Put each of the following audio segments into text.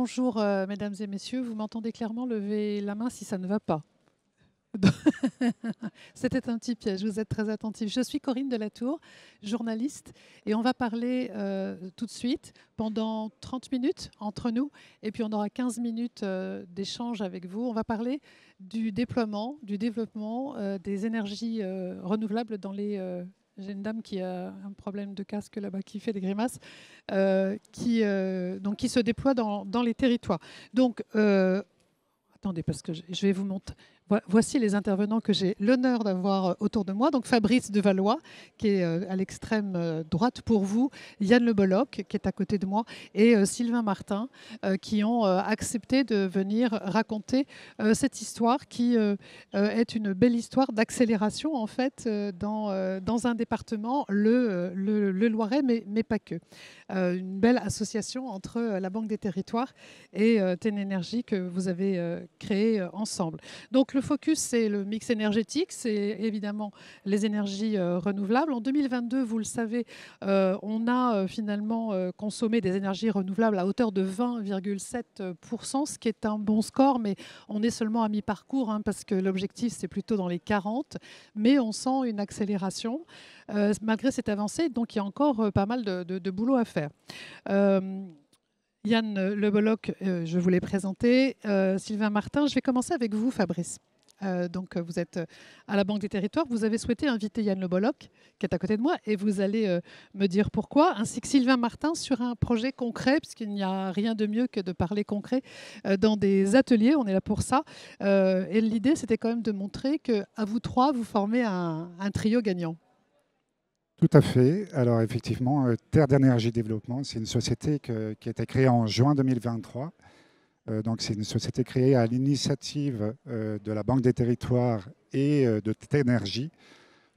Bonjour, mesdames et messieurs. Vous m'entendez clairement? Levez la main si ça ne va pas. C'était un petit piège, vous êtes très attentifs. Je suis Corinne Delatour, journaliste, et on va parler tout de suite pendant 30 minutes entre nous, et puis on aura 15 minutes d'échange avec vous. On va parler du déploiement, du développement des énergies renouvelables dans les... J'ai une dame qui a un problème de casque là-bas, qui fait des grimaces, qui se déploie dans les territoires. Donc, attendez, parce que je vais vous montrer. Voici les intervenants que j'ai l'honneur d'avoir autour de moi. Donc Fabrice Devallois, qui est à l'extrême droite pour vous, Yann Le Bolloc, qui est à côté de moi, et Sylvain Martin, qui ont accepté de venir raconter cette histoire qui est une belle histoire d'accélération, en fait, dans un département, le Loiret, mais pas que. Une belle association entre la Banque des Territoires et TEN Énergie que vous avez créée ensemble. Donc le focus, c'est le mix énergétique, c'est évidemment les énergies renouvelables. En 2022, vous le savez, on a finalement consommé des énergies renouvelables à hauteur de 20,7%, ce qui est un bon score, mais on est seulement à mi-parcours, hein, parce que l'objectif, c'est plutôt dans les 40, mais on sent une accélération malgré cette avancée, donc il y a encore pas mal de boulot à faire. Yann Le Bolloc, je vous l'ai présenté. Sylvain Martin, je vais commencer avec vous, Fabrice. Donc, vous êtes à la Banque des Territoires. Vous avez souhaité inviter Yann Le Bolloc, qui est à côté de moi, et vous allez me dire pourquoi, ainsi que Sylvain Martin sur un projet concret, puisqu'il n'y a rien de mieux que de parler concret dans des ateliers. On est là pour ça. Et l'idée, c'était quand même de montrer qu'à vous trois, vous formez un trio gagnant. Tout à fait. Alors effectivement, Terre d'énergie développement, c'est une société qui a été créée en juin 2023. Donc c'est une société créée à l'initiative de la Banque des Territoires et de Ténergie.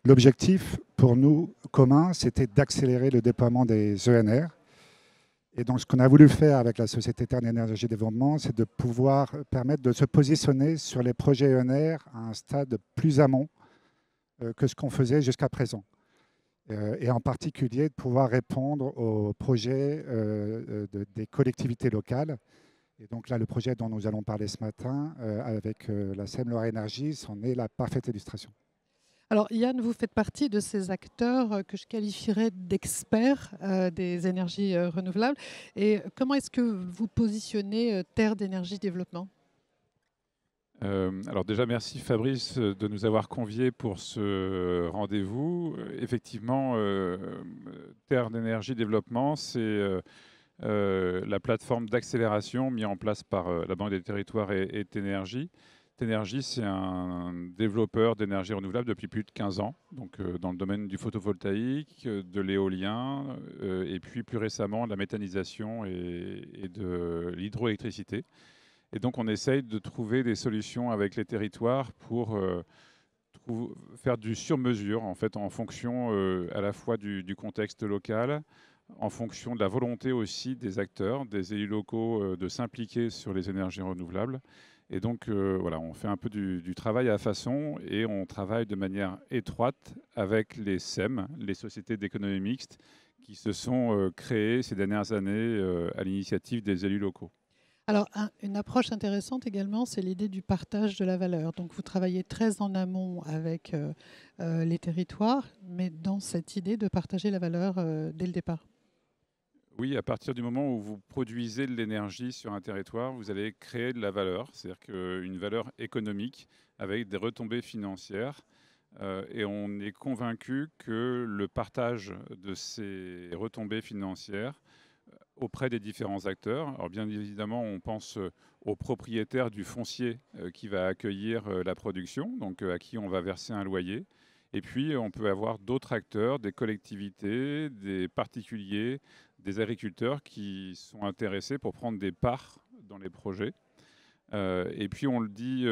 L'objectif pour nous commun, c'était d'accélérer le déploiement des ENR. Et donc ce qu'on a voulu faire avec la société Terre d'énergie développement, c'est de pouvoir permettre de se positionner sur les projets ENR à un stade plus amont que ce qu'on faisait jusqu'à présent. Et en particulier de pouvoir répondre aux projets des collectivités locales. Et donc là, le projet dont nous allons parler ce matin avec la SEM Loire Énergie, c'en est la parfaite illustration. Alors Yann, vous faites partie de ces acteurs que je qualifierais d'experts des énergies renouvelables. Et comment est-ce que vous positionnez Terre d'énergie développement? Alors déjà, merci Fabrice de nous avoir conviés pour ce rendez-vous. Effectivement, Terre d'énergie développement, c'est la plateforme d'accélération mise en place par la Banque des Territoires et Ténergie. Ténergie, c'est un développeur d'énergie renouvelable depuis plus de 15 ans, donc dans le domaine du photovoltaïque, de l'éolien, et puis plus récemment de la méthanisation et de l'hydroélectricité. Et donc, on essaye de trouver des solutions avec les territoires pour faire du sur-mesure, en fait, en fonction à la fois du contexte local, en fonction de la volonté aussi des acteurs, des élus locaux, de s'impliquer sur les énergies renouvelables. Et donc, voilà, on fait un peu du travail à façon et on travaille de manière étroite avec les SEM, les sociétés d'économie mixte, qui se sont créées ces dernières années à l'initiative des élus locaux. Alors, une approche intéressante également, c'est l'idée du partage de la valeur. Donc, vous travaillez très en amont avec les territoires, mais dans cette idée de partager la valeur dès le départ. Oui, à partir du moment où vous produisez de l'énergie sur un territoire, vous allez créer de la valeur, c'est-à-dire une valeur économique avec des retombées financières. Et on est convaincu que le partage de ces retombées financières auprès des différents acteurs. Alors bien évidemment, on pense au propriétaire du foncier qui va accueillir la production, donc à qui on va verser un loyer. Et puis, on peut avoir d'autres acteurs, des collectivités, des particuliers, des agriculteurs qui sont intéressés pour prendre des parts dans les projets. Et puis, on le dit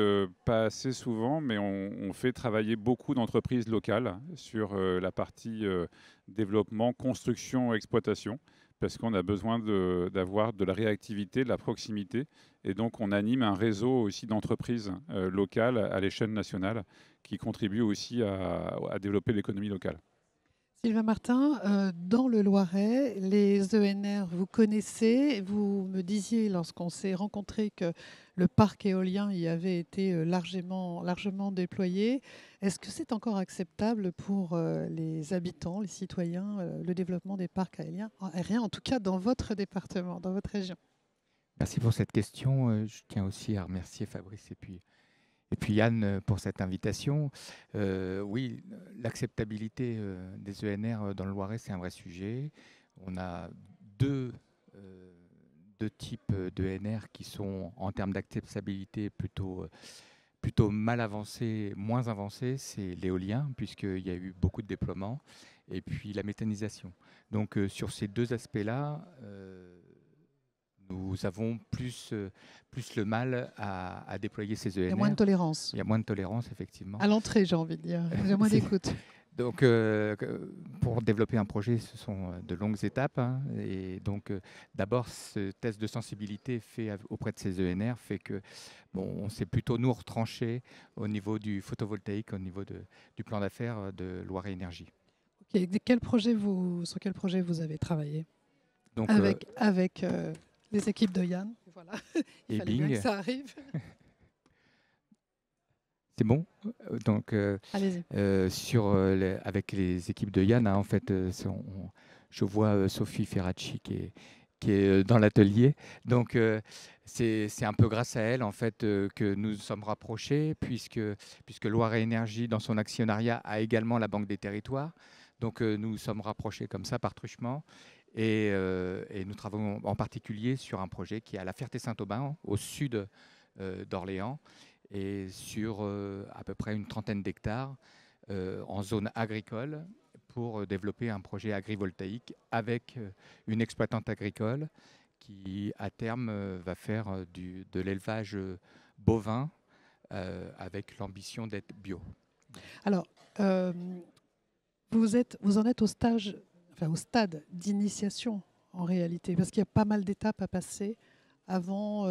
pas assez souvent, mais on fait travailler beaucoup d'entreprises locales sur la partie développement, construction, exploitation, parce qu'on a besoin d'avoir de la réactivité, de la proximité. Et donc, on anime un réseau aussi d'entreprises locales à l'échelle nationale qui contribuent aussi à développer l'économie locale. Sylvain Martin, dans le Loiret, les ENR, vous connaissez, vous me disiez lorsqu'on s'est rencontrés que le parc éolien y avait été largement déployé. Est-ce que c'est encore acceptable pour les habitants, les citoyens, le développement des parcs aériens, en tout cas dans votre département, dans votre région? Merci pour cette question. Je tiens aussi à remercier Fabrice et puis Yann pour cette invitation. Oui, l'acceptabilité des ENR dans le Loiret, c'est un vrai sujet. On a deux, deux types d'ENR qui sont en termes d'acceptabilité plutôt mal avancés, moins avancés. C'est l'éolien, puisqu'il y a eu beaucoup de déploiements, et puis la méthanisation. Donc sur ces deux aspects-là, nous avons plus le mal à déployer ces ENR. Il y a moins de tolérance. Il y a moins de tolérance, effectivement. À l'entrée, j'ai envie de dire. Il y a moins d'écoute. Donc, pour développer un projet, ce sont de longues étapes. Hein, et donc, d'abord, ce test de sensibilité fait auprès de ces ENR fait que, bon, on s'est plutôt nous retranché au niveau du photovoltaïque, au niveau du plan d'affaires de Loiret Énergie. Okay. Sur quel projet vous avez travaillé donc, avec les équipes de Yann? Voilà. Il fallait bien que ça arrive. C'est bon. Donc, allez-y. Avec les équipes de Yann, hein, en fait, je vois Sophie Ferracci qui est dans l'atelier. Donc, c'est un peu grâce à elle, en fait, que nous nous sommes rapprochés, puisque Loiret Énergie, dans son actionnariat, a également la Banque des Territoires. Donc, nous nous sommes rapprochés comme ça, par truchement. Et nous travaillons en particulier sur un projet qui est à La Ferté-Saint-Aubin, au sud d'Orléans, et sur à peu près une trentaine d'hectares en zone agricole pour développer un projet agrivoltaïque avec une exploitante agricole qui, à terme, va faire de l'élevage bovin avec l'ambition d'être bio. Alors, vous en êtes au stade d'initiation en réalité, parce qu'il y a pas mal d'étapes à passer avant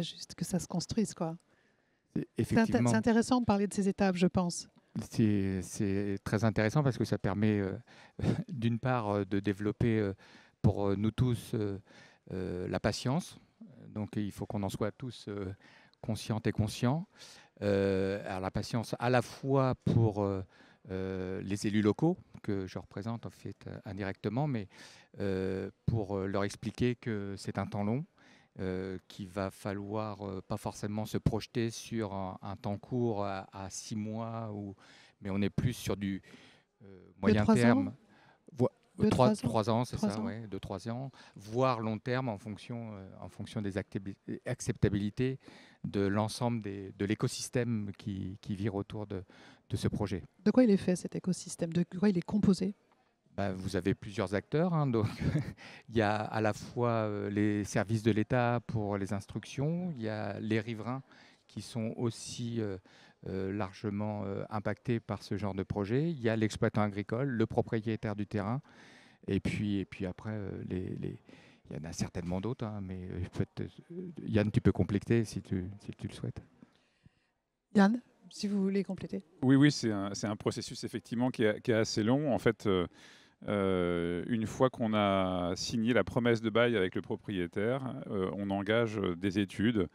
juste que ça se construise, quoi. C'est intéressant de parler de ces étapes, je pense. C'est très intéressant parce que ça permet d'une part de développer pour nous tous la patience. Donc il faut qu'on en soit tous conscientes et conscients. Alors la patience à la fois pour les élus locaux que je représente en fait indirectement, mais pour leur expliquer que c'est un temps long, qu'il va falloir pas forcément se projeter sur un temps court à 6 mois, mais on est plus sur du moyen terme. 3 ans, c'est ça, ouais, 2-3 ans, voire long terme en fonction des acceptabilités de l'ensemble de l'écosystème qui vire autour de ce projet. De quoi il est fait cet écosystème? De quoi il est composé? Vous avez plusieurs acteurs, hein, donc il y a à la fois les services de l'État pour les instructions, il y a les riverains qui sont aussi largement impactés par ce genre de projet, il y a l'exploitant agricole, le propriétaire du terrain, et puis après, il y en a certainement d'autres, hein, mais Yann, tu peux compléter si tu le souhaites. Yann, si vous voulez compléter. Oui, c'est un processus effectivement qui est assez long. En fait, une fois qu'on a signé la promesse de bail avec le propriétaire, on engage des études.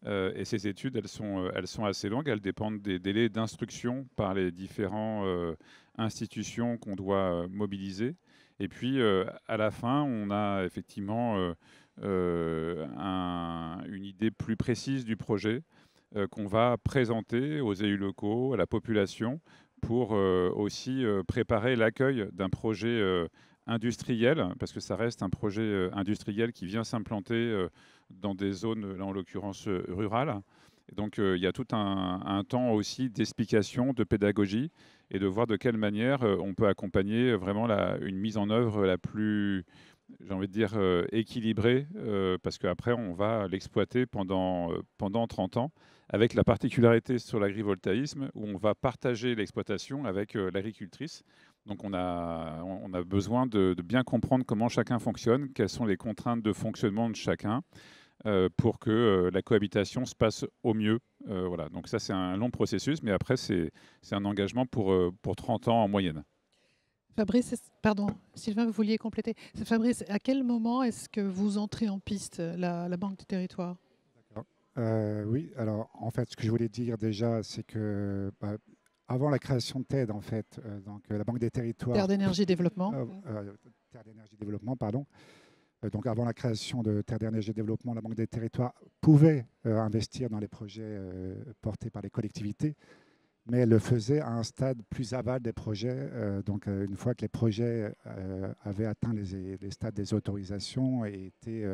Et ces études, elles sont assez longues. Elles dépendent des délais d'instruction par les différentes institutions qu'on doit mobiliser. Et puis, à la fin, on a effectivement une idée plus précise du projet qu'on va présenter aux élus locaux, à la population, pour aussi préparer l'accueil d'un projet industriel, parce que ça reste un projet industriel qui vient s'implanter dans des zones, là en l'occurrence rurales. Et donc il y a tout un temps aussi d'explication, de pédagogie, et de voir de quelle manière on peut accompagner vraiment une mise en œuvre la plus, j'ai envie de dire, équilibrée, parce qu'après on va l'exploiter pendant 30 ans, avec la particularité sur l'agrivoltaïsme où on va partager l'exploitation avec l'agricultrice. Donc on a besoin de bien comprendre comment chacun fonctionne, quelles sont les contraintes de fonctionnement de chacun, pour que la cohabitation se passe au mieux. Voilà. Donc ça, c'est un long processus, mais après, c'est un engagement pour 30 ans en moyenne. Fabrice, pardon, Sylvain, vous vouliez compléter. Fabrice, à quel moment est-ce que vous entrez en piste, la Banque des Territoires? Oui, alors en fait, ce que je voulais dire déjà, c'est que avant la création de TED, en fait, donc la Banque des Territoires, Terre d'énergie développement. Terre d'énergie développement, pardon. Donc avant la création de Terre d'énergie développement, la Banque des Territoires pouvait investir dans les projets portés par les collectivités, mais elle le faisait à un stade plus aval des projets. Donc une fois que les projets avaient atteint les stades des autorisations et étaient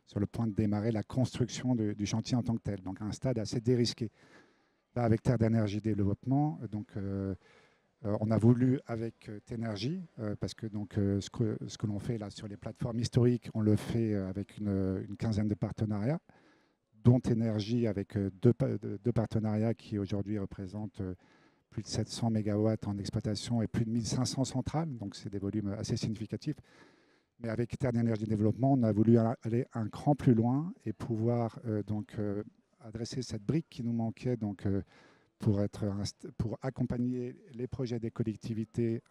sur le point de démarrer la construction du chantier en tant que tel, donc à un stade assez dérisqué. Là, avec Terre d'énergie développement, donc, on a voulu avec Tenergy, parce que donc, ce que l'on fait là sur les plateformes historiques, on le fait avec une quinzaine de partenariats, dont Tenergy avec deux partenariats qui aujourd'hui représentent plus de 700 MW en exploitation et plus de 1500 centrales, donc c'est des volumes assez significatifs. Mais avec Terre d'énergie développement, on a voulu aller un cran plus loin et pouvoir adresser cette brique qui nous manquait donc, pour accompagner les projets des collectivités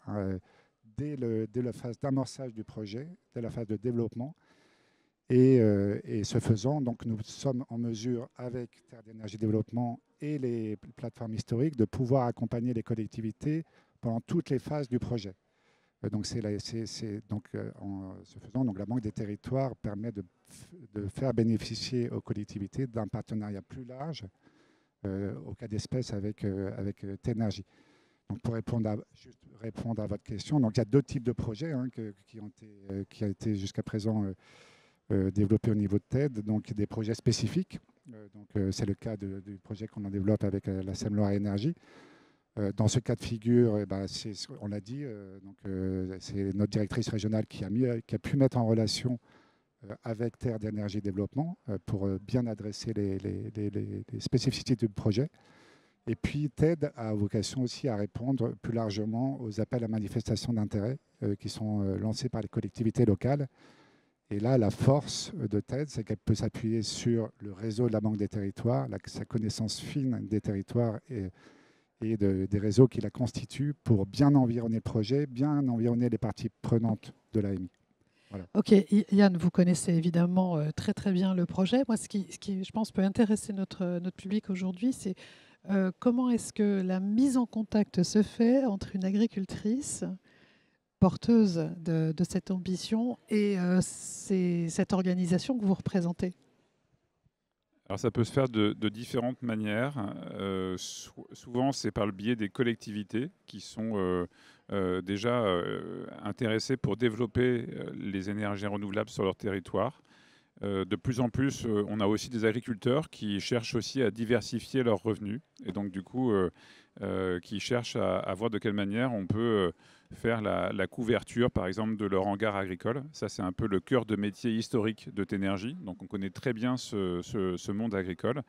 dès la phase d'amorçage du projet, dès la phase de développement. Et ce faisant, donc, nous sommes en mesure, avec Terre d'énergie développement et les plateformes historiques, de pouvoir accompagner les collectivités pendant toutes les phases du projet. Donc, en ce faisant, donc, la Banque des Territoires permet de faire bénéficier aux collectivités d'un partenariat plus large au cas d'espèce avec Tenergy. Donc, pour répondre à votre question, donc, il y a deux types de projets qui ont été jusqu'à présent développés au niveau de TED, donc des projets spécifiques. C'est le cas du projet qu'on en développe avec la Seine-Loire Énergie. Dans ce cas de figure, on l'a dit, c'est notre directrice régionale qui a pu mettre en relation avec Terre d'énergie développement pour bien adresser les spécificités du projet. Et puis TED a vocation aussi à répondre plus largement aux appels à manifestation d'intérêt qui sont lancés par les collectivités locales. Et là, la force de TED, c'est qu'elle peut s'appuyer sur le réseau de la Banque des Territoires, sa connaissance fine des territoires et des réseaux qui la constituent pour bien environner le projet, bien environner les parties prenantes de l'AMI. Voilà. Ok, Yann, vous connaissez évidemment très très bien le projet. Moi, ce qui, je pense, peut intéresser notre public aujourd'hui, c'est comment est-ce que la mise en contact se fait entre une agricultrice porteuse de cette ambition et cette organisation que vous représentez. Alors ça peut se faire de différentes manières. Souvent, c'est par le biais des collectivités qui sont déjà intéressées pour développer les énergies renouvelables sur leur territoire. De plus en plus, on a aussi des agriculteurs qui cherchent aussi à diversifier leurs revenus et donc du coup, qui cherchent à voir de quelle manière on peut faire la couverture, par exemple, de leur hangar agricole. Ça, c'est un peu le cœur de métier historique de Tenergy. Donc, on connaît très bien ce monde agricole.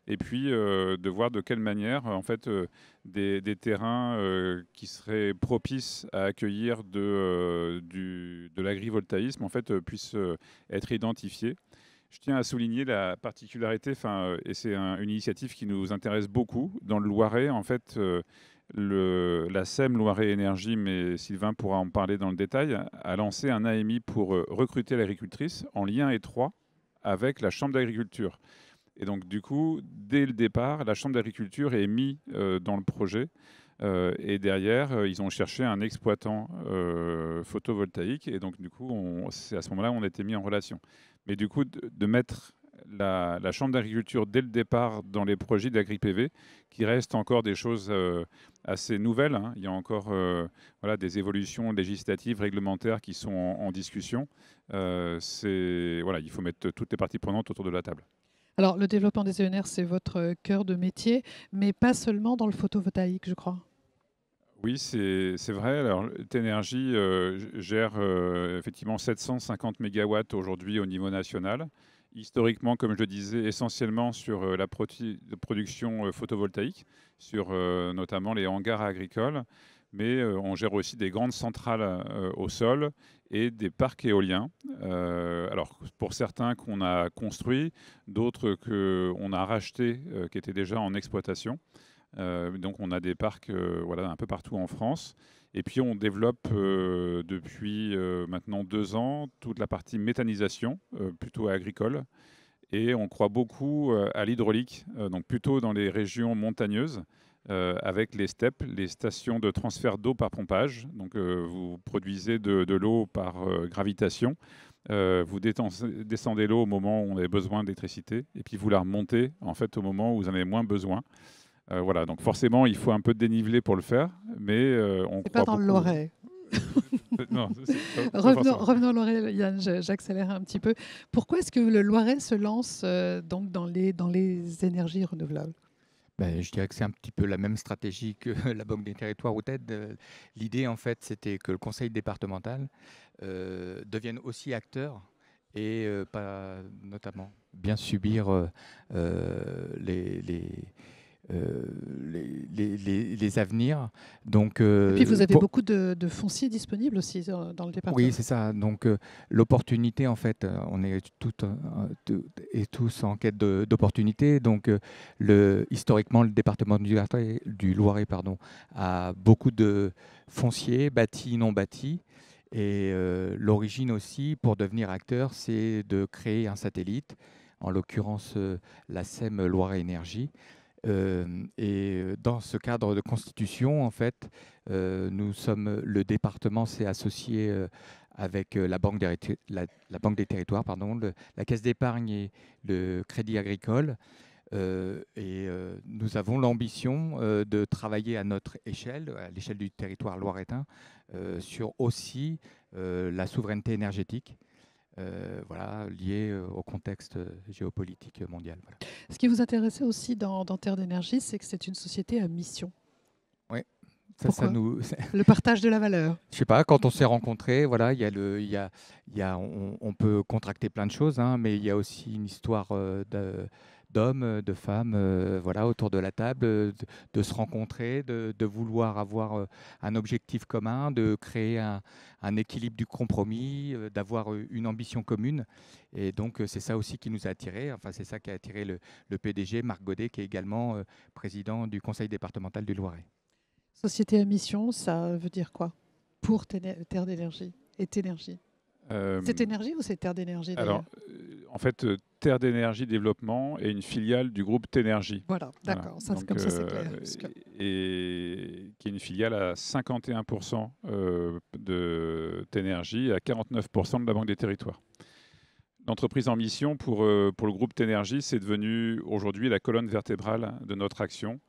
Et puis, de voir de quelle manière, en fait, des terrains qui seraient propices à accueillir de l'agrivoltaïsme, en fait, puissent être identifiés. Je tiens à souligner la particularité, et c'est une initiative qui nous intéresse beaucoup. Dans le Loiret, en fait, la SEM Loiret Énergie, mais Sylvain pourra en parler dans le détail, a lancé un AMI pour recruter l'agricultrice en lien étroit avec la Chambre d'agriculture. Et donc, du coup, dès le départ, la Chambre d'agriculture est mise dans le projet. Et derrière, ils ont cherché un exploitant photovoltaïque. Et donc, du coup, c'est à ce moment-là qu'on a été mis en relation. Mais du coup, de mettre la Chambre d'agriculture dès le départ dans les projets d'agri-PV, qui restent encore des choses assez nouvelles. Hein. Il y a encore des évolutions législatives, réglementaires qui sont en discussion. Il faut mettre toutes les parties prenantes autour de la table. Alors, le développement des ENR, c'est votre cœur de métier, mais pas seulement dans le photovoltaïque, je crois. Oui, c'est vrai. Alors, Tenergy gère effectivement 750 MW aujourd'hui au niveau national. Historiquement, comme je le disais, essentiellement sur la production photovoltaïque, sur notamment les hangars agricoles. Mais on gère aussi des grandes centrales au sol et des parcs éoliens. Alors, pour certains qu'on a construits, d'autres qu'on a rachetés, qui étaient déjà en exploitation. Donc on a des parcs voilà, un peu partout en France. Et puis on développe depuis maintenant 2 ans toute la partie méthanisation, plutôt agricole. Et on croit beaucoup à l'hydraulique, donc plutôt dans les régions montagneuses, avec les STEP, les stations de transfert d'eau par pompage. Donc vous produisez de l'eau par gravitation. Vous descendez l'eau au moment où on a besoin d'électricité, et puis vous la remontez en fait au moment où vous en avez moins besoin. Voilà, donc forcément, il faut un peu de dénivelé pour le faire, mais on C'est croit pas dans le beaucoup. Loiret. Non, pas Revenons, forcément. revenons au Loiret, Yann, j'accélère un petit peu. Pourquoi est-ce que le Loiret se lance donc dans les énergies renouvelables? Ben, je dirais que c'est un petit peu la même stratégie que la Banque des territoires ou TED. L'idée, en fait, c'était que le conseil départemental devienne aussi acteur et pas notamment bien subir les, euh, les avenirs. Donc, Et puis vous avez beaucoup de fonciers disponibles aussi dans le oui, département. c'est ça. Donc, l'opportunité, en fait, on est et tous en quête d'opportunité. Donc, historiquement, le département du Loiret, pardon, a beaucoup de fonciers bâtis, non bâtis. Et l'origine aussi, pour devenir acteur, c'est de créer un satellite, en l'occurrence la SEM Loiret Énergie. Dans ce cadre de constitution, en fait, le département s'est associé avec la Banque des territoires, pardon, la Caisse d'épargne et le Crédit agricole. Nous avons l'ambition de travailler à notre échelle, à l'échelle du territoire loiretain, sur aussi la souveraineté énergétique. Voilà, liée au contexte géopolitique mondial. Voilà. Ce qui vous intéressait aussi dans Terre d'énergie, c'est que c'est une société à mission. Oui, ça Pourquoi? nous. Le partage de la valeur. Je sais pas, quand on s'est rencontrés, voilà, on peut contracter plein de choses, hein, mais il y a aussi une histoire d'hommes, de femmes, voilà, autour de la table, de se rencontrer, de vouloir avoir un objectif commun, de créer un équilibre du compromis, d'avoir une ambition commune. Et donc, c'est ça aussi qui nous a attirés. Enfin, c'est ça qui a attiré le PDG, Marc Godet, qui est également président du conseil départemental du Loiret. Société à mission, ça veut dire quoi pour Terre d'énergie et Ténergie? Euh, C'est énergie ou c'est Terre d'énergie alors, d'ailleurs? en fait, Terre d'énergie développement est une filiale du groupe Ténergie. Voilà, Voilà. d'accord. Ça, Donc, comme ça, c'est clair. et qui est une filiale à 51% de Ténergie et à 49% de la Banque des territoires. L'entreprise en mission pour le groupe Ténergie, c'est devenu aujourd'hui la colonne vertébrale de notre action,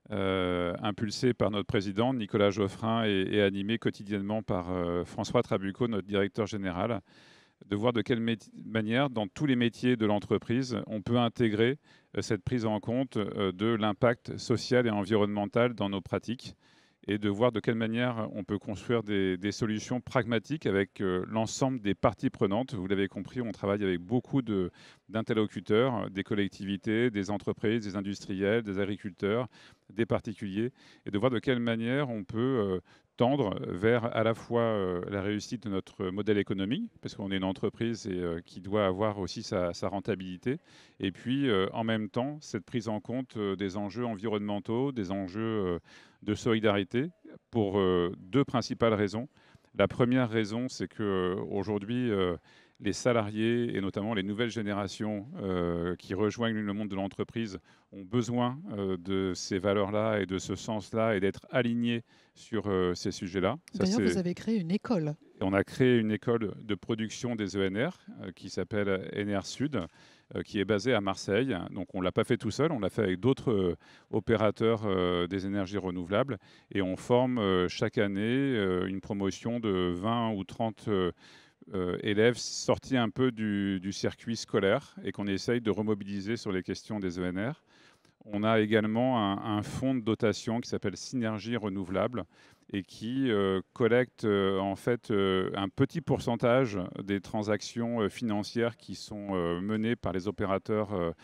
impulsée par notre président Nicolas Geoffrin et animée quotidiennement par François Trabucco, notre directeur général, de voir de quelle manière, dans tous les métiers de l'entreprise, on peut intégrer cette prise en compte de l'impact social et environnemental dans nos pratiques, et de voir de quelle manière on peut construire des solutions pragmatiques avec l'ensemble des parties prenantes. Vous l'avez compris, on travaille avec beaucoup d'interlocuteurs, des collectivités, des entreprises, des industriels, des agriculteurs, des particuliers, et de voir de quelle manière on peut tendre vers à la fois la réussite de notre modèle économique, parce qu'on est une entreprise qui doit avoir aussi sa rentabilité, et puis en même temps cette prise en compte des enjeux environnementaux, des enjeux de solidarité, pour deux principales raisons. La première raison, c'est qu'aujourd'hui, les salariés et notamment les nouvelles générations qui rejoignent le monde de l'entreprise ont besoin de ces valeurs-là et de ce sens-là et d'être alignés sur ces sujets-là. D'ailleurs, vous avez créé une école. On a créé une école de production des ENR qui s'appelle ENR Sud, qui est basée à Marseille. Donc on ne l'a pas fait tout seul, on l'a fait avec d'autres opérateurs des énergies renouvelables. Et on forme chaque année une promotion de 20 ou 30 élèves sortis un peu du circuit scolaire et qu'on essaye de remobiliser sur les questions des ENR. On a également un fonds de dotation qui s'appelle Synergie Renouvelable et qui collecte en fait un petit pourcentage des transactions financières qui sont menées par les opérateurs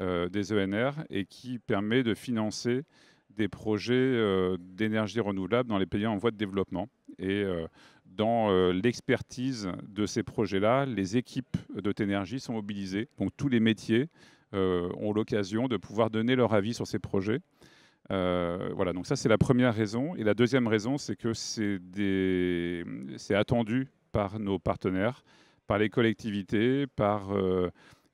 des ENR et qui permet de financer des projets d'énergie renouvelable dans les pays en voie de développement. Et dans l'expertise de ces projets-là, les équipes de Ténergie sont mobilisées. Donc tous les métiers ont l'occasion de pouvoir donner leur avis sur ces projets. Voilà, donc ça c'est la première raison. Et la deuxième raison, c'est que c'est attendu par nos partenaires, par les collectivités, par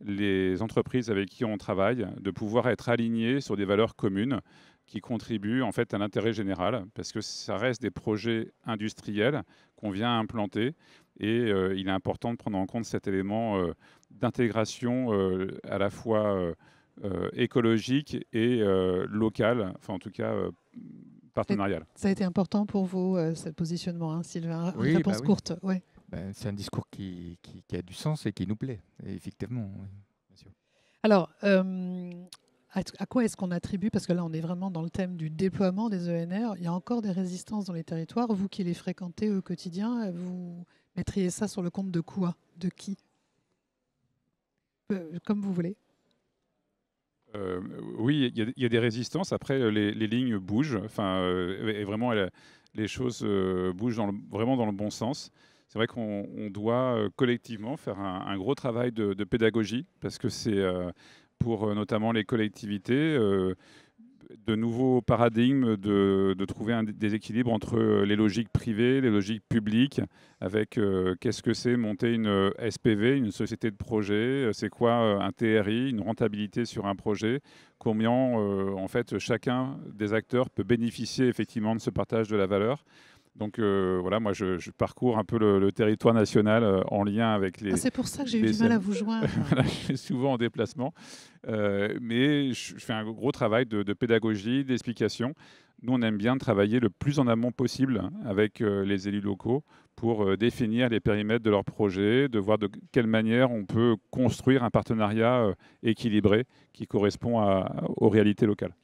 les entreprises avec qui on travaille, de pouvoir être alignés sur des valeurs communes qui contribuent en fait à l'intérêt général, parce que ça reste des projets industriels qu'on vient implanter, et il est important de prendre en compte cet élément d'intégration à la fois écologique et local, enfin en tout cas partenarial. Ça a été important pour vous, ce positionnement, hein, Sylvain. Une Oui, réponse bah oui. courte, ouais. Ben, c'est un discours qui a du sens et qui nous plaît, et effectivement. Oui, bien sûr. Alors, à quoi est-ce qu'on attribue, parce que là on est vraiment dans le thème du déploiement des ENR, il y a encore des résistances dans les territoires. Vous qui les fréquentez au quotidien, vous mettriez ça sur le compte de quoi? De qui? Comme vous voulez. Oui, il y a des résistances. Après, les lignes bougent. Enfin, et vraiment, les choses bougent vraiment dans le bon sens. C'est vrai qu'on doit collectivement faire un gros travail de pédagogie, parce que c'est pour notamment les collectivités de nouveaux paradigmes, de trouver des équilibres entre les logiques privées, les logiques publiques, avec qu'est-ce que c'est monter une SPV, une société de projet, c'est quoi un TRI, une rentabilité sur un projet, combien en fait chacun des acteurs peut bénéficier effectivement de ce partage de la valeur. Donc voilà, moi je parcours un peu le territoire national en lien avec les... C'est pour ça que j'ai eu du mal à vous joindre. Voilà, je suis souvent en déplacement, mais je fais un gros travail de pédagogie, d'explication. Nous, on aime bien travailler le plus en amont possible avec les élus locaux pour définir les périmètres de leurs projets, de voir de quelle manière on peut construire un partenariat équilibré qui correspond aux réalités locales.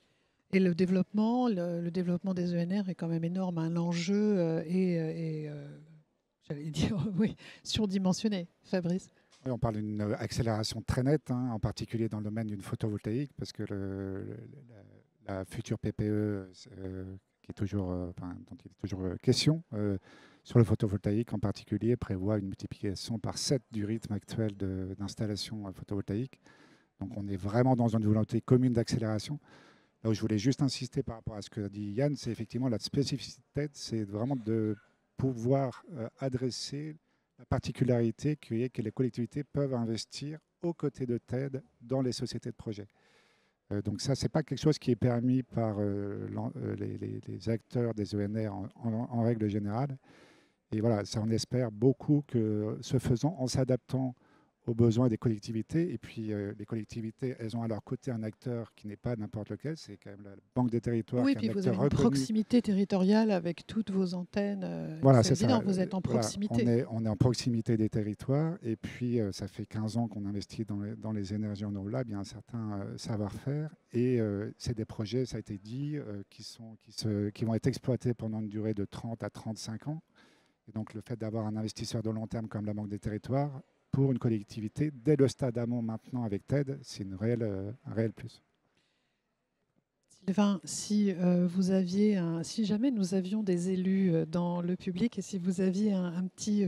Et le développement des ENR est quand même énorme, un enjeu j'allais dire, oui, surdimensionné. Fabrice? Oui, on parle d'une accélération très nette, hein, en particulier dans le domaine d'une photovoltaïque, parce que la future PPE qui est toujours, dont il est toujours question, sur le photovoltaïque en particulier, prévoit une multiplication par 7 du rythme actuel d'installation photovoltaïque. Donc on est vraiment dans une volonté commune d'accélération. Là où je voulais juste insister par rapport à ce que dit Yann, c'est effectivement la spécificité, c'est vraiment de pouvoir adresser la particularité qui est que les collectivités peuvent investir aux côtés de TED dans les sociétés de projet. Donc ça, ce n'est pas quelque chose qui est permis par les acteurs des ENR en règle générale. Et voilà, ça on espère beaucoup que ce faisant, en s'adaptant aux besoins des collectivités. Et puis, les collectivités, elles ont à leur côté un acteur qui n'est pas n'importe lequel, c'est quand même la Banque des Territoires. Oui, qui est puis un vous acteur avez une reconnu. proximité territoriale avec toutes vos antennes. Voilà, c'est évident, ça. vous êtes en proximité. Voilà, on est en proximité des territoires. Et puis, ça fait 15 ans qu'on investit dans les énergies renouvelables. Il y a un certain savoir-faire. Et c'est des projets, ça a été dit, qui vont être exploités pendant une durée de 30 à 35 ans. Et donc, le fait d'avoir un investisseur de long terme comme la Banque des Territoires, pour une collectivité, dès le stade amont maintenant avec TED, c'est un réel plus. Sylvain, si jamais nous avions des élus dans le public et si vous aviez un petit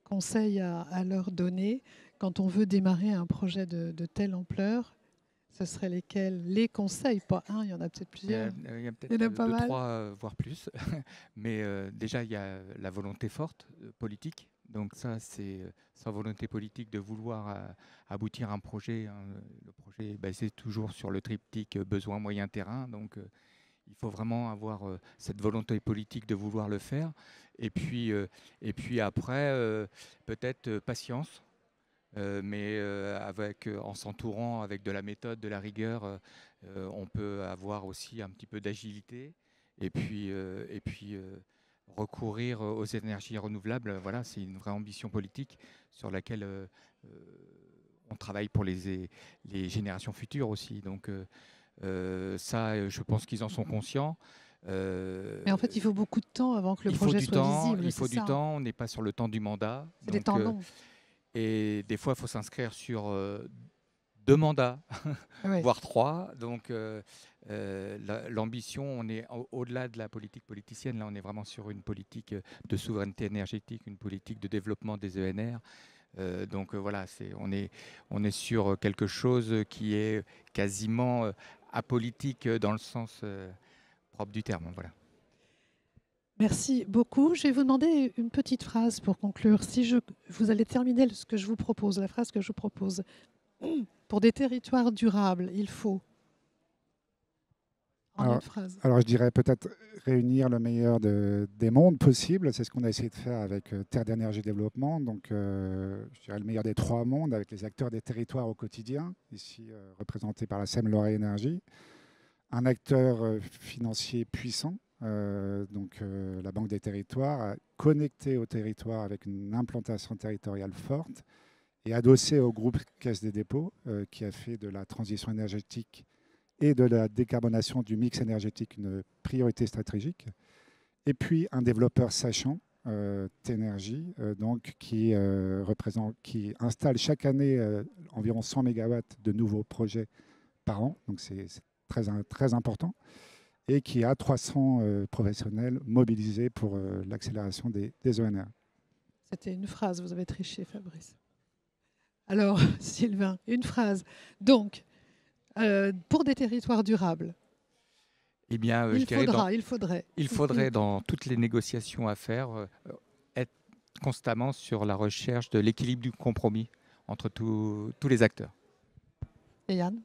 conseil à leur donner quand on veut démarrer un projet de telle ampleur, ce seraient lesquels? Les conseils, pas un, il y en a peut-être plusieurs. Il y a peut-être pas deux, mal. trois, voire plus. Mais déjà, il y a la volonté forte politique. Donc ça, c'est sans volonté politique de vouloir aboutir à un projet. Le projet est basé toujours sur le triptyque besoin, moyen, terrain. Donc il faut vraiment avoir cette volonté politique de vouloir le faire. Et puis après, peut-être patience. Mais en s'entourant avec de la méthode, de la rigueur, on peut avoir aussi un petit peu d'agilité. Et puis recourir aux énergies renouvelables, voilà, c'est une vraie ambition politique sur laquelle on travaille pour les générations futures aussi. Donc ça, je pense qu'ils en sont conscients. Mais en fait, il faut beaucoup de temps avant que le projet soit visible. Il faut du temps, on n'est pas sur le temps du mandat. C'est des temps longs. Et des fois, il faut s'inscrire sur 2 mandats, Ouais. voire 3. Donc l'ambition, on est au-delà de la politique politicienne. Là, on est vraiment sur une politique de souveraineté énergétique, une politique de développement des ENR. Donc voilà, on est sur quelque chose qui est quasiment apolitique dans le sens propre du terme. Voilà. Merci beaucoup. Je vais vous demander une petite phrase pour conclure. Vous allez terminer ce que je vous propose, la phrase que je vous propose. Pour des territoires durables, il faut... En une phrase. Alors je dirais peut-être réunir le meilleur des mondes possibles. C'est ce qu'on a essayé de faire avec Terre d'énergie développement. Donc je dirais le meilleur des 3 mondes avec les acteurs des territoires au quotidien, ici représentés par la SEM Loire Énergie. Un acteur financier puissant, la Banque des territoires, connecté au territoire avec une implantation territoriale forte et adossé au groupe Caisse des dépôts qui a fait de la transition énergétique et de la décarbonation du mix énergétique une priorité stratégique. Et puis un développeur sachant, T-Énergie, qui installe chaque année environ 100 MW de nouveaux projets par an. Donc c'est très important. Et qui a 300 professionnels mobilisés pour l'accélération des ENR. C'était une phrase, vous avez triché, Fabrice. Alors, Sylvain, une phrase. Donc, pour des territoires durables, eh bien, il faudrait, dans toutes les négociations à faire, être constamment sur la recherche de l'équilibre du compromis entre tous les acteurs. Et Yann ?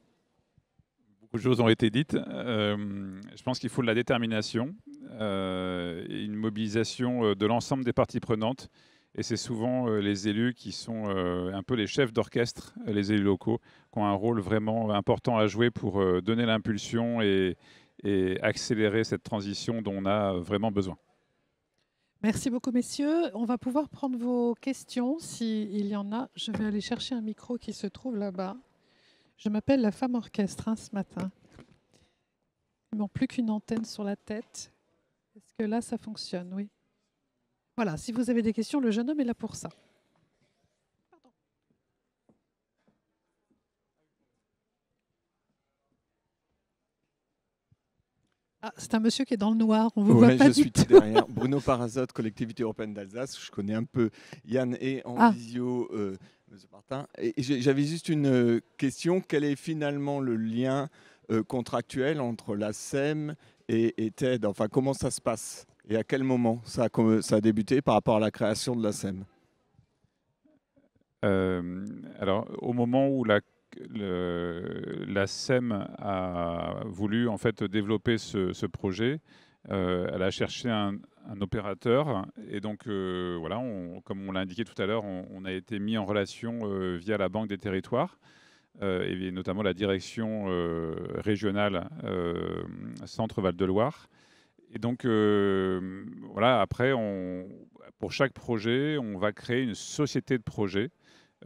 Beaucoup de choses ont été dites. Je pense qu'il faut de la détermination et une mobilisation de l'ensemble des parties prenantes. Et c'est souvent les élus qui sont un peu les chefs d'orchestre, les élus locaux, qui ont un rôle vraiment important à jouer pour donner l'impulsion et accélérer cette transition dont on a vraiment besoin. Merci beaucoup, messieurs. On va pouvoir prendre vos questions s'il y en a. Je vais aller chercher un micro qui se trouve là-bas. Je m'appelle la femme orchestre ce matin. Il ne manque plus qu'une antenne sur la tête. Est-ce que là, ça fonctionne? Oui. Voilà, si vous avez des questions, le jeune homme est là pour ça. Pardon. Ah, c'est un monsieur qui est dans le noir, on vous voit pas. Je suis tout derrière. Bruno Parazotte, collectivité européenne d'Alsace. Je connais un peu Yann et en visio Monsieur Martin. Et j'avais juste une question. Quel est finalement le lien contractuel entre la SEM et TED? Enfin, comment ça se passe? Et à quel moment ça a débuté par rapport à la création de la SEM? Alors, au moment où la SEM a voulu en fait développer ce projet, elle a cherché un opérateur. Et donc, voilà, comme on l'a indiqué tout à l'heure, on a été mis en relation via la Banque des territoires. Et notamment la direction régionale Centre-Val de Loire. Et donc, voilà, après, pour chaque projet, on va créer une société de projet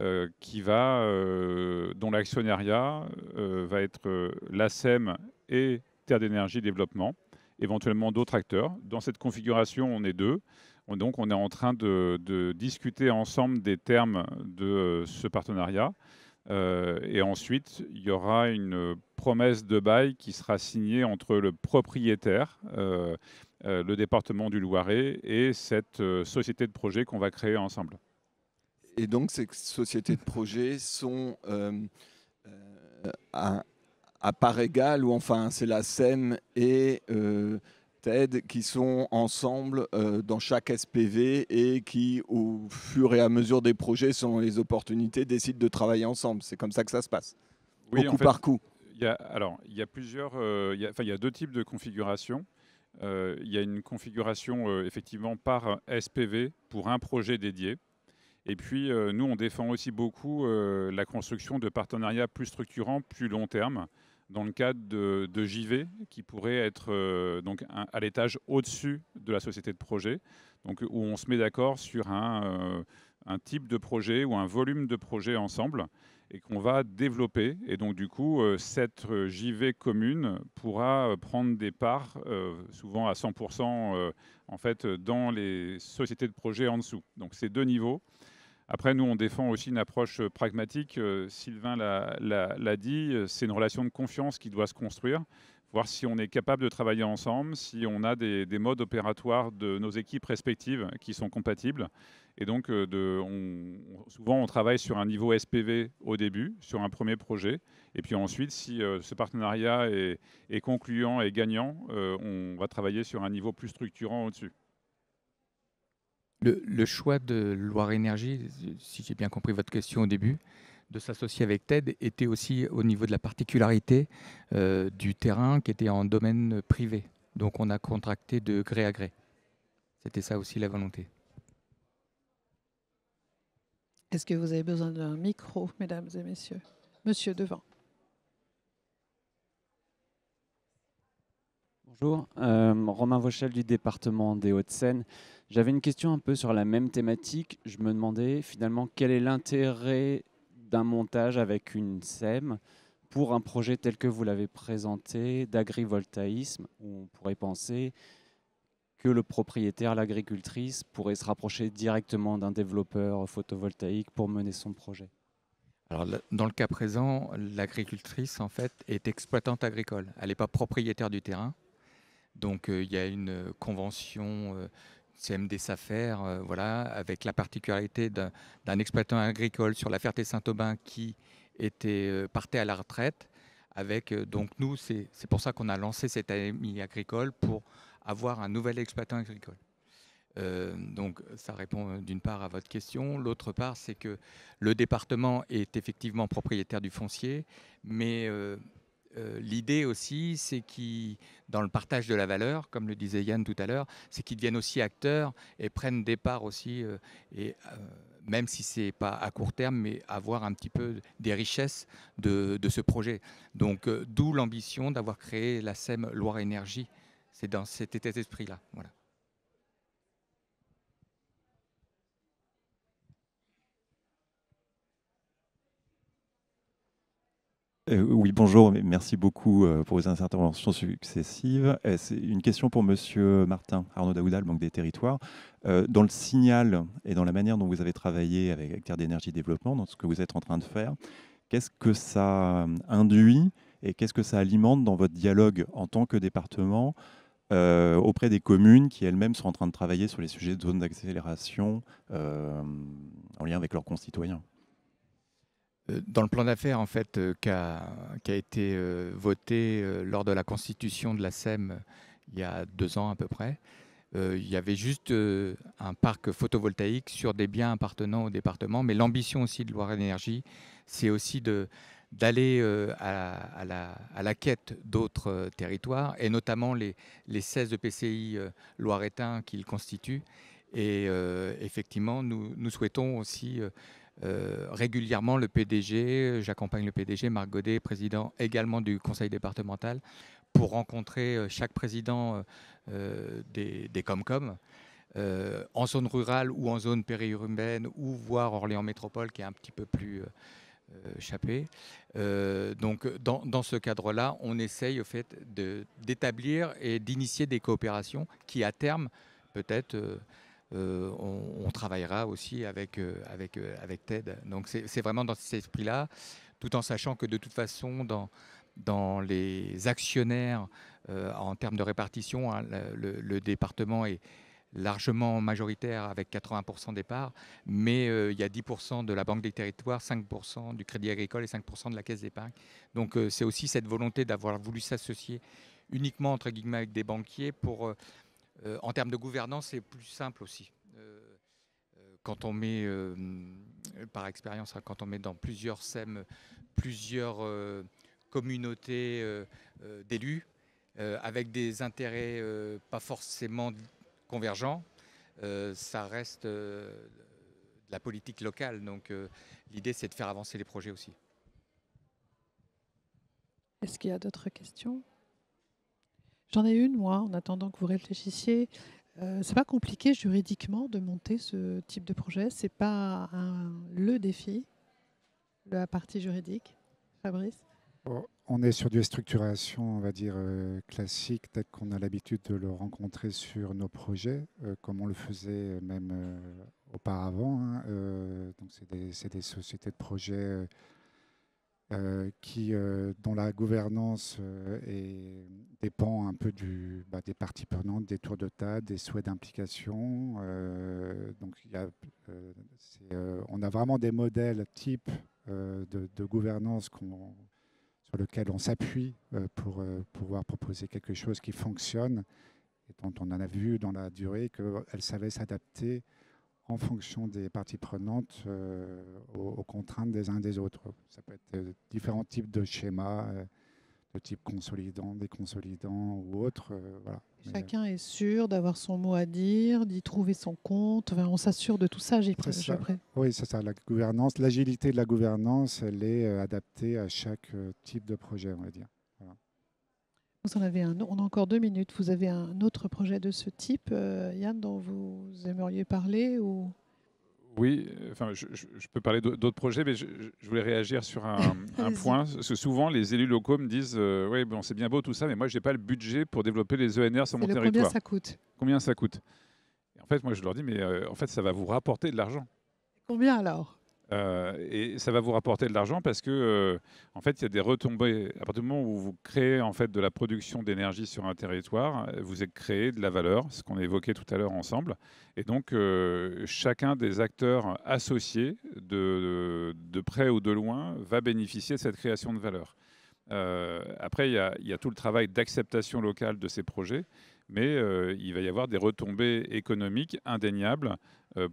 dont l'actionnariat va être l'ASEM et Terre d'énergie développement, éventuellement d'autres acteurs. Dans cette configuration, on est 2. Donc, on est en train de discuter ensemble des termes de ce partenariat. Et ensuite, il y aura une promesse de bail qui sera signée entre le propriétaire, le département du Loiret, et cette société de projet qu'on va créer ensemble. Et donc, ces sociétés de projet sont à part égale, ou enfin, c'est la SEM et TED qui sont ensemble dans chaque SPV et qui, au fur et à mesure des projets, selon les opportunités, décident de travailler ensemble. C'est comme ça que ça se passe. Oui, coup par coup. Il y a 2 types de configurations. Il y a une configuration effectivement par SPV pour un projet dédié. Et puis, nous, on défend aussi beaucoup la construction de partenariats plus structurants, plus long terme, dans le cadre de JV, qui pourrait être donc à l'étage au-dessus de la société de projet, donc, où on se met d'accord sur un type de projet ou un volume de projet ensemble, et qu'on va développer. Et donc, du coup, cette JV commune pourra prendre des parts, souvent à 100%, en fait, dans les sociétés de projet en dessous. Donc, c'est 2 niveaux. Après, nous, on défend aussi une approche pragmatique. Sylvain l'a dit, c'est une relation de confiance qui doit se construire. Il voir si on est capable de travailler ensemble, si on a des modes opératoires de nos équipes respectives qui sont compatibles. Et donc, souvent, on travaille sur un niveau SPV au début, sur un premier projet. Et puis ensuite, si ce partenariat est concluant et gagnant, on va travailler sur un niveau plus structurant au-dessus. Le choix de Loire Énergie, si j'ai bien compris votre question au début, de s'associer avec TED était aussi au niveau de la particularité du terrain qui était en domaine privé. Donc on a contracté de gré à gré. C'était ça aussi la volonté. Est-ce que vous avez besoin d'un micro, mesdames et messieurs? Monsieur devant. Bonjour, Romain Vauchel du département des Hauts-de-Seine. J'avais une question un peu sur la même thématique. Je me demandais finalement quel est l'intérêt d'un montage avec une SEM pour un projet tel que vous l'avez présenté d'agrivoltaïsme, où on pourrait penser que le propriétaire, l'agricultrice, pourrait se rapprocher directement d'un développeur photovoltaïque pour mener son projet. Alors, dans le cas présent, l'agricultrice en fait est exploitante agricole. Elle n'est pas propriétaire du terrain. Donc il y a une convention CMD-SAFER, voilà, avec la particularité d'un exploitant agricole sur la Ferté-Saint-Aubin qui partait à la retraite. Avec, donc nous, c'est pour ça qu'on a lancé cette AMI agricole pour avoir un nouvel exploitant agricole. Donc ça répond d'une part à votre question. L'autre part, c'est que le département est effectivement propriétaire du foncier, mais l'idée aussi, c'est qu'ils, dans le partage de la valeur, comme le disait Yann tout à l'heure, c'est qu'ils deviennent aussi acteurs et prennent des parts aussi, même si ce n'est pas à court terme, mais avoir un petit peu des richesses de ce projet. Donc d'où l'ambition d'avoir créé la SEM Loire Énergie. C'est dans cet état d'esprit-là. Voilà. Oui, bonjour, merci beaucoup pour vos interventions successives. C'est une question pour Monsieur Martin, Arnaud Daouda, Banque des Territoires. Dans le signal et dans la manière dont vous avez travaillé avec Terre d'Énergie Développement, dans ce que vous êtes en train de faire, qu'est-ce que ça induit et qu'est-ce que ça alimente dans votre dialogue en tant que département auprès des communes qui elles-mêmes sont en train de travailler sur les sujets de zone d'accélération en lien avec leurs concitoyens? Dans le plan d'affaires en fait, qui a été voté lors de la constitution de la SEM il y a 2 ans à peu près, il y avait juste un parc photovoltaïque sur des biens appartenant au département. Mais l'ambition aussi de Loire Énergie, c'est aussi d'aller à la quête d'autres territoires, et notamment les 16 EPCI loiretains qu'ils constituent. Et effectivement, nous souhaitons aussi régulièrement le PDG, j'accompagne le PDG, Marc Godet, président également du conseil départemental, pour rencontrer chaque président des Comcom, en zone rurale ou en zone périurbaine, ou voire Orléans Métropole, qui est un petit peu plus échappé. Donc dans ce cadre-là, on essaye au fait d'établir et d'initier des coopérations qui, à terme, peut-être... on travaillera aussi avec TED. Donc c'est vraiment dans cet esprit-là, tout en sachant que de toute façon, dans les actionnaires, en termes de répartition, hein, le département est largement majoritaire avec 80% des parts, mais il y a 10% de la Banque des Territoires, 5% du Crédit Agricole et 5% de la Caisse d'épargne. Donc c'est aussi cette volonté d'avoir voulu s'associer uniquement, entre guillemets, avec des banquiers pour... en termes de gouvernance, c'est plus simple aussi. Quand on met, par expérience, hein, quand on met dans plusieurs SEM, plusieurs communautés d'élus, avec des intérêts pas forcément convergents, ça reste de la politique locale. Donc l'idée, c'est de faire avancer les projets aussi. Est-ce qu'il y a d'autres questions? J'en ai une, moi, en attendant que vous réfléchissiez. C'est pas compliqué juridiquement de monter ce type de projet. C'est pas le défi, la partie juridique. Fabrice? On est sur des structurations, on va dire, classiques, telles qu'on a l'habitude de le rencontrer sur nos projets, comme on le faisait même auparavant. Hein. Donc c'est des sociétés de projets dont la gouvernance dépend un peu des parties prenantes, des tours de table, des souhaits d'implication. Donc, on a vraiment des modèles types de gouvernance sur lesquels on s'appuie pour pouvoir proposer quelque chose qui fonctionne et dont on en a vu dans la durée qu'elle savait s'adapter en fonction des parties prenantes aux contraintes des uns des autres. Ça peut être différents types de schémas, de type consolidant, déconsolidant ou autre. Voilà. Chacun est sûr d'avoir son mot à dire, d'y trouver son compte. Enfin, on s'assure de tout ça, Oui, c'est ça. La gouvernance, l'agilité de la gouvernance, elle est adaptée à chaque type de projet, on va dire. Voilà. On a encore 2 minutes. Vous avez un autre projet de ce type, Yann, dont vous aimeriez parler ou... Oui, enfin, je peux parler d'autres projets, mais je voulais réagir sur un point. Parce que souvent, les élus locaux me disent oui, bon, c'est bien beau tout ça, mais moi, je n'ai pas le budget pour développer les ENR sur mon territoire. Combien ça coûte? Combien ça coûte? Et en fait, moi, je leur dis mais en fait, ça va vous rapporter de l'argent. Combien alors? Et ça va vous rapporter de l'argent parce que, en fait, il y a des retombées. À partir du moment où vous créez en fait de la production d'énergie sur un territoire, vous créez de la valeur, ce qu'on a évoqué tout à l'heure ensemble. Et donc, chacun des acteurs associés, de près ou de loin, va bénéficier de cette création de valeur. Après, il y a tout le travail d'acceptation locale de ces projets, mais il va y avoir des retombées économiques indéniables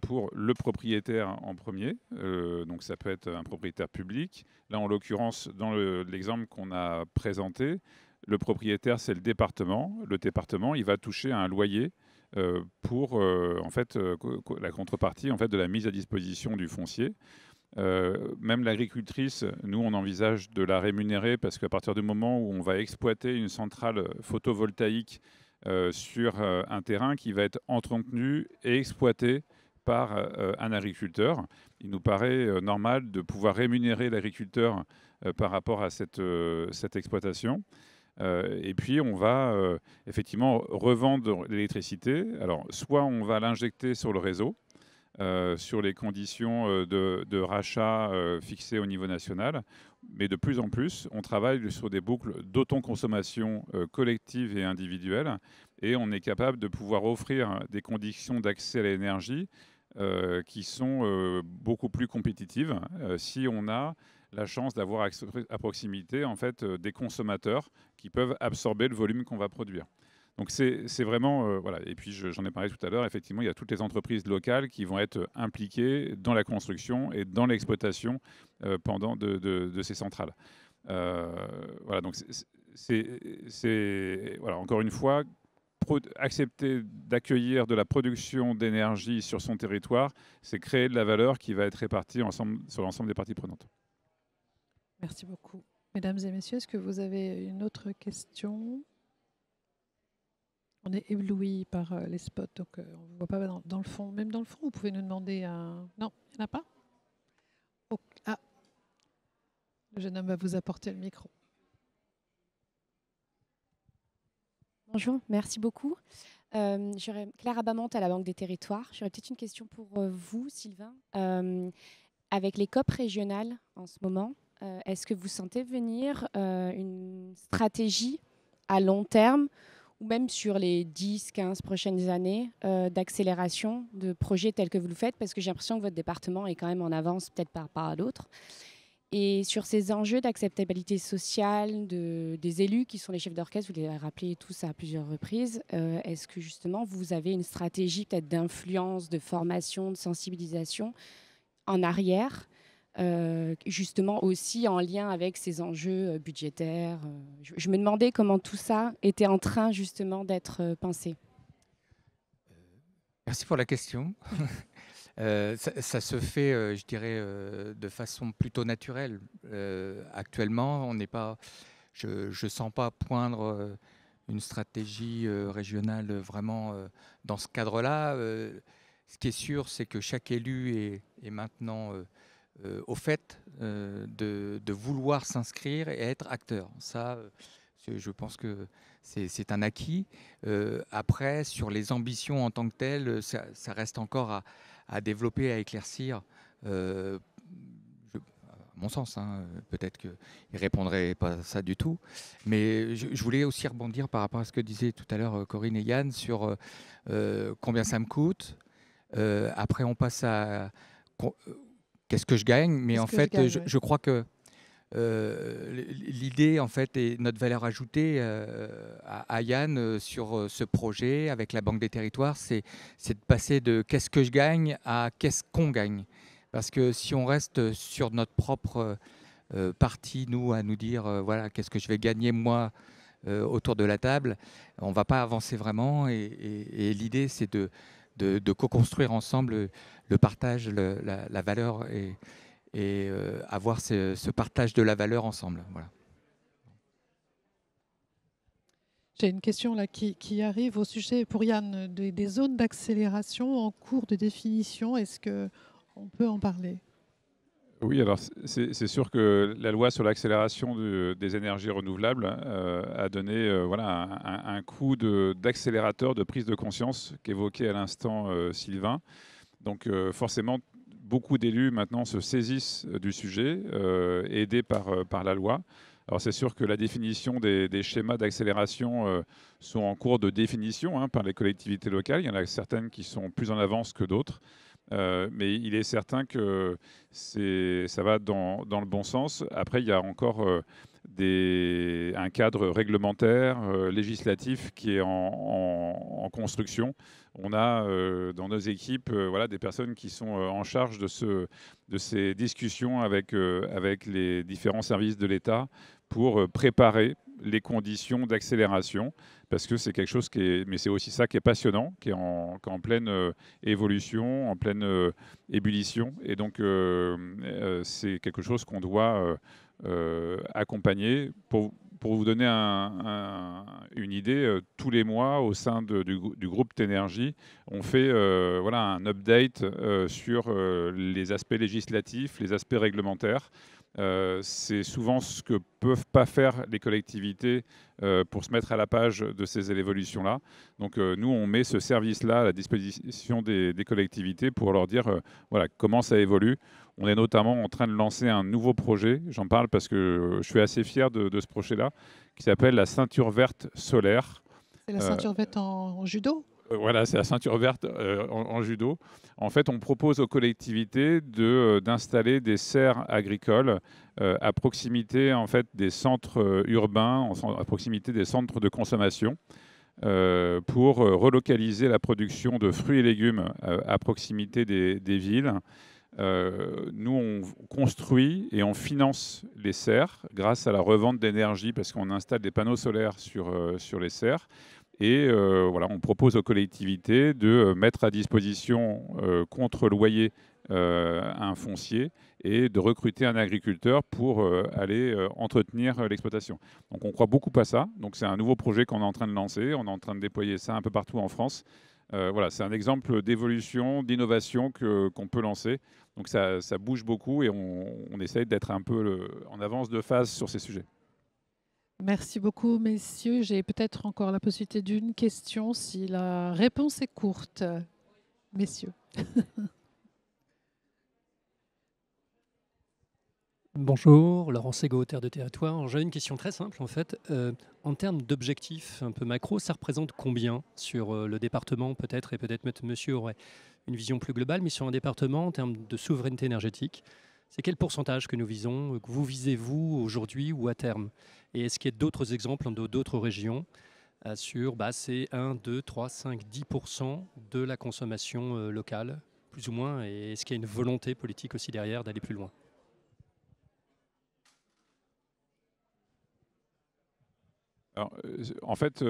pour le propriétaire en premier. Donc ça peut être un propriétaire public. Là, en l'occurrence, dans l'exemple qu'on a présenté, le propriétaire, c'est le département. Le département, il va toucher un loyer pour en fait, la contrepartie en fait, de la mise à disposition du foncier. Même l'agricultrice, nous, on envisage de la rémunérer parce qu'à partir du moment où on va exploiter une centrale photovoltaïque sur un terrain qui va être entretenu et exploité par un agriculteur, il nous paraît normal de pouvoir rémunérer l'agriculteur par rapport à cette exploitation. Et puis, on va effectivement revendre l'électricité. Alors, soit on va l'injecter sur le réseau, sur les conditions de rachat fixées au niveau national. Mais de plus en plus, on travaille sur des boucles d'autoconsommation collective et individuelle. Et on est capable de pouvoir offrir des conditions d'accès à l'énergie qui sont beaucoup plus compétitives si on a la chance d'avoir à proximité en fait, des consommateurs qui peuvent absorber le volume qu'on va produire. Donc c'est vraiment, voilà. Et puis j'en ai parlé tout à l'heure, effectivement, il y a toutes les entreprises locales qui vont être impliquées dans la construction et dans l'exploitation pendant de ces centrales. Voilà, donc voilà, encore une fois, accepter d'accueillir de la production d'énergie sur son territoire, c'est créer de la valeur qui va être répartie sur l'ensemble des parties prenantes. Merci beaucoup. Mesdames et messieurs, est-ce que vous avez une autre question ? On est ébloui par les spots, donc on ne voit pas dans le fond. Même dans le fond, vous pouvez nous demander un... Non, il n'y en a pas ? Oh, ah, le jeune homme va vous apporter le micro. Bonjour, merci beaucoup. Claire Abamante à la Banque des Territoires. J'aurais peut-être une question pour vous, Sylvain. Avec les COP régionales en ce moment, est-ce que vous sentez venir une stratégie à long terme ou même sur les 10-15 prochaines années d'accélération de projets tels que vous le faites? Parce que j'ai l'impression que votre département est quand même en avance peut-être par rapport à d'autres. Et sur ces enjeux d'acceptabilité sociale des élus qui sont les chefs d'orchestre, vous les avez rappelés tous à plusieurs reprises, est-ce que justement vous avez une stratégie peut-être d'influence, de formation, de sensibilisation en arrière, justement aussi en lien avec ces enjeux budgétaires? Je me demandais comment tout ça était en train justement d'être pensé. Merci pour la question. Ça se fait, je dirais, de façon plutôt naturelle. Actuellement, on n'est pas, je sens pas poindre une stratégie régionale vraiment dans ce cadre-là. Ce qui est sûr, c'est que chaque élu est maintenant au fait de vouloir s'inscrire et être acteur. Ça, je pense que c'est un acquis. Après, sur les ambitions en tant que telles, ça reste encore à développer, à éclaircir. mon sens, hein. Peut-être qu'il ne répondrait pas à ça du tout. Mais je voulais aussi rebondir par rapport à ce que disaient tout à l'heure Corinne et Yann sur combien ça me coûte. Après, on passe à qu'est-ce que je gagne. Mais en fait, je crois que l'idée, en fait, et notre valeur ajoutée à Yann sur ce projet avec la Banque des Territoires, c'est de passer de qu'est-ce que je gagne à qu'est-ce qu'on gagne. Parce que si on reste sur notre propre partie, nous, à nous dire, voilà, qu'est-ce que je vais gagner moi autour de la table, on ne va pas avancer vraiment. Et l'idée, c'est de co-construire ensemble le partage, la valeur et avoir ce partage de la valeur ensemble. Voilà. J'ai une question là qui arrive au sujet, pour Yann, des zones d'accélération en cours de définition. Est-ce qu'on peut en parler ? Oui, alors c'est sûr que la loi sur l'accélération des énergies renouvelables a donné voilà, un coup d'accélérateur de prise de conscience qu'évoquait à l'instant Sylvain. Donc forcément, beaucoup d'élus maintenant se saisissent du sujet, aidés par la loi. Alors c'est sûr que la définition des schémas d'accélération sont en cours de définition par les collectivités locales. Il y en a certaines qui sont plus en avance que d'autres. Mais il est certain que ça va dans le bon sens. Après, il y a encore un cadre réglementaire, législatif qui est en construction. On a dans nos équipes voilà, des personnes qui sont en charge de ces discussions avec les différents services de l'État pour préparer les conditions d'accélération, parce que c'est quelque chose mais c'est aussi ça qui est passionnant, qui est en pleine évolution, en pleine ébullition, et donc c'est quelque chose qu'on doit accompagner. Pour vous donner une idée, tous les mois, au sein du groupe Ténergie, on fait voilà, un update sur les aspects législatifs, les aspects réglementaires. C'est souvent ce que peuvent pas faire les collectivités pour se mettre à la page de ces évolutions-là. Donc nous, on met ce service-là à la disposition des collectivités pour leur dire voilà, comment ça évolue. On est notamment en train de lancer un nouveau projet, j'en parle parce que je suis assez fier de ce projet-là, qui s'appelle la ceinture verte solaire. C'est la ceinture verte en judo ? Voilà, c'est la ceinture verte en judo. En fait, on propose aux collectivités d'installer des serres agricoles à proximité en fait, des centres urbains, à proximité des centres de consommation, pour relocaliser la production de fruits et légumes à proximité des villes. Nous, on construit et on finance les serres grâce à la revente d'énergie, parce qu'on installe des panneaux solaires sur les serres. Et voilà, on propose aux collectivités de mettre à disposition contre loyer un foncier et de recruter un agriculteur pour aller entretenir l'exploitation. Donc on croit beaucoup à ça. Donc c'est un nouveau projet qu'on est en train de lancer. On est en train de déployer ça un peu partout en France. Voilà, c'est un exemple d'évolution, d'innovation qu'on peut lancer. Donc ça bouge beaucoup et on essaye d'être un peu en avance de phase sur ces sujets. Merci beaucoup, messieurs. J'ai peut-être encore la possibilité d'une question, si la réponse est courte. Messieurs. Bonjour, Laurent Ségaud, Terre de Territoire. J'ai une question très simple en fait. En termes d'objectifs un peu macro, ça représente combien sur le département peut-être, et peut-être monsieur aurait une vision plus globale, mais sur un département en termes de souveraineté énergétique, c'est quel pourcentage que nous visons, que vous visez-vous aujourd'hui ou à terme? Et est-ce qu'il y a d'autres exemples dans d'autres régions sur c'est 1, 2, 3, 5, 10% de la consommation locale, plus ou moins, et est-ce qu'il y a une volonté politique aussi derrière d'aller plus loin? Alors, en fait,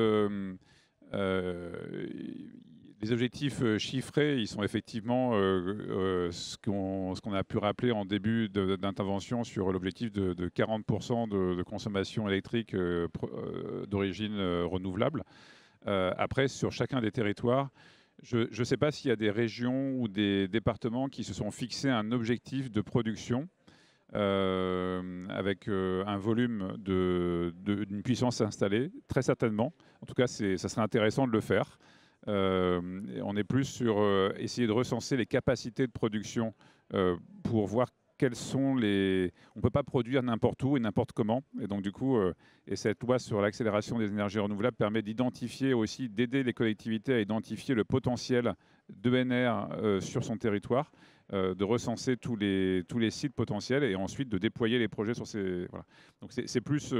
les objectifs chiffrés, ils sont effectivement ce qu'on a pu rappeler en début d'intervention sur l'objectif de 40% de consommation électrique d'origine renouvelable. Après, sur chacun des territoires, je ne sais pas s'il y a des régions ou des départements qui se sont fixés un objectif de production avec un volume d'une puissance installée, très certainement. En tout cas, ça serait intéressant de le faire. On est plus sur essayer de recenser les capacités de production pour voir quels sont les... On ne peut pas produire n'importe où et n'importe comment. Et donc, du coup, et cette loi sur l'accélération des énergies renouvelables permet d'identifier aussi, d'aider les collectivités à identifier le potentiel d'ENR sur son territoire, de recenser tous les sites potentiels et ensuite de déployer les projets sur ces... Voilà. Donc, c'est plus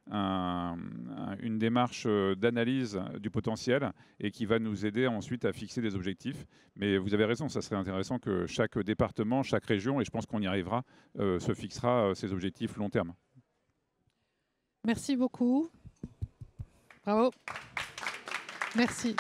une démarche d'analyse du potentiel et qui va nous aider ensuite à fixer des objectifs. Mais vous avez raison, ça serait intéressant que chaque département, chaque région, et je pense qu'on y arrivera, se fixera ses objectifs long terme. Merci beaucoup. Bravo. Merci.